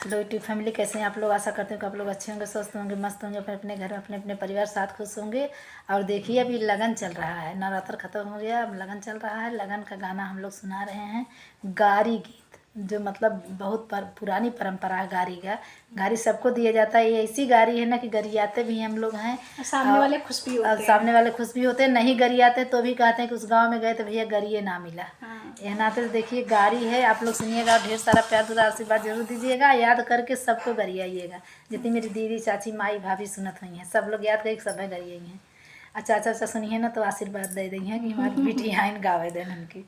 Hello YouTube family, कैसे हैं आप लोग। आशा करते हैं कि आप लोग अच्छे होंगे, स्वस्थ होंगे, मस्त होंगे, अपने अपने घर में अपने अपने परिवार साथ खुश होंगे। और देखिए अभी लगन चल रहा है, नवरात्र खत्म हो गया, अब लगन चल रहा है। लगन का गाना हम लोग सुना रहे हैं, गारी गीत, जो मतलब बहुत पुरानी परंपरा है। गारी का गारी सबको दिया जाता है। ये ऐसी गारी है ना कि गरियाते भी हम लोग हैं, सामने वाले खुश भी होते हैं। सामने वाले खुश भी होते हैं, नहीं गरियाते तो भी कहते हैं कि उस गांव में गए तो भैया गरिए ना मिला। यह नाते तो देखिए गारी है, आप लोग सुनिएगा, ढेर सारा प्यार दुलार आशीर्वाद जरूर दीजिएगा, याद करके सबको गरियाइएगा। जितनी मेरी दीदी चाची माई भाभी सुनत हुई हैं, सब लोग याद करके सब है गरियाई हैं। अच्छा अच्छा अच्छा सुनिए ना, तो आशीर्वाद दे दी हैं कि हमारी बेटी आइन गावे देन उनकी।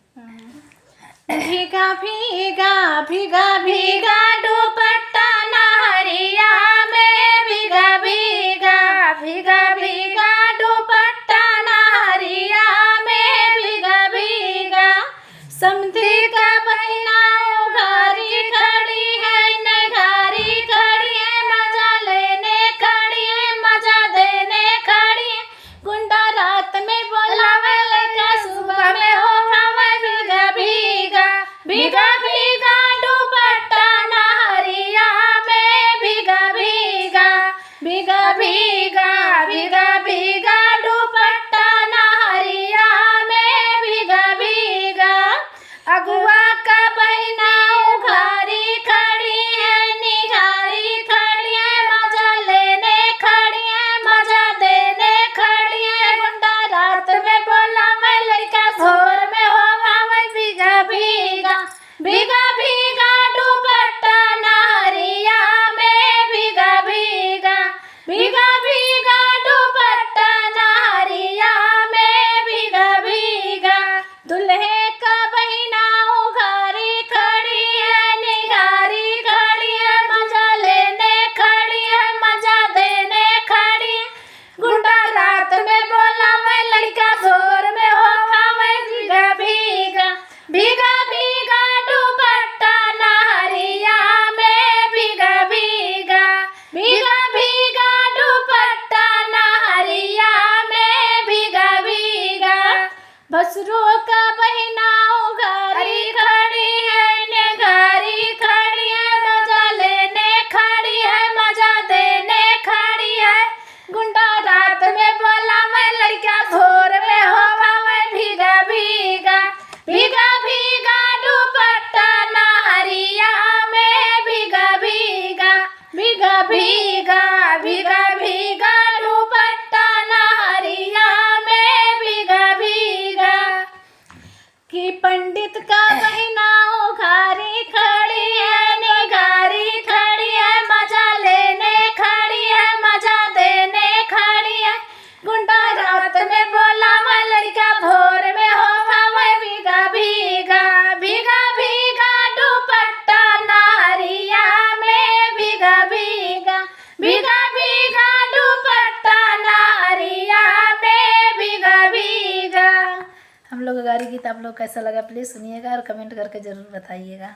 भीगा भीगा भीगा भीगा दुपट्टा नहरिया में, भीगा भीगा भीगा भीगा दुपट्टा नहरिया में, भीगा भीगा समधी का बहिना घारी खड़ी है, नगारी खड़ी है, मजा लेने खड़ी है, मजा देने खड़ी है। गुंडा रात में बोलावे लगा, सुबह में हो खावे, भीगा भीगा भीगा भीगा दुपट्टा नहरिया में, भीगा भीगा भीगा भीगा भीगा भीगा दुपट्टा नहरिया में, भीगा भीगा अगुआ का बहिना उघारी खड़ी है, निघारी खड़ी है, मजा लेने खड़ी है, मजा देने खड़ी है। गुंडा रात में बोलावे लड़का, भोर में होवे, भीगा भीगा भीगा भीगा दुपट्टा नहरिया में, भीगा भीगा भीगा भीगा दुपट्टा नहरिया में, भीगा भीगा दुल्हे का बहिना उघारी खड़ी है, निघारी खड़ी है, मजा लेने खड़ी है, मजा देने खड़ी है। गुंडा रात में बोलावे लड़का, भोर में होवे, भीगा भीगा भीगा भीगा दुपट्टा नहरिया में, भीगा भीगा भीगा भीगा दुपट्टा नहरिया में, भीगा भीगा भसरू का बहिना उघारी खड़ी है, निघारी खड़ी है, मजा लेने खड़ी है, मजा देने खड़ी है। गुंडा रात में बोलावे लड़का, भोर में होवे, भीगा भीगा भीगा भीगा दुपट्टा नहरिया में, भीगा भीगा भीगा भीगा भीगा भीगा दुपट्टा नहरिया में, भीगा भीगा कि पंडित का बहिना उघारी खड़ी है, निघारी खड़ी है, मजा लेने खड़ी है, मजा देने खड़ी है। गुंडा रात में बोलावे लड़का, भोर में होवे, भीगा भीगा भीगा भीगा दुपट्टा नहरिया में, भीगा भीगा भीगा भीगा दुपट्टा नहरिया में, भीगा भीगा। हम लोग का गारी गीत आप लोग कैसा लगा प्लीज़ सुनिएगा और कमेंट करके ज़रूर बताइएगा।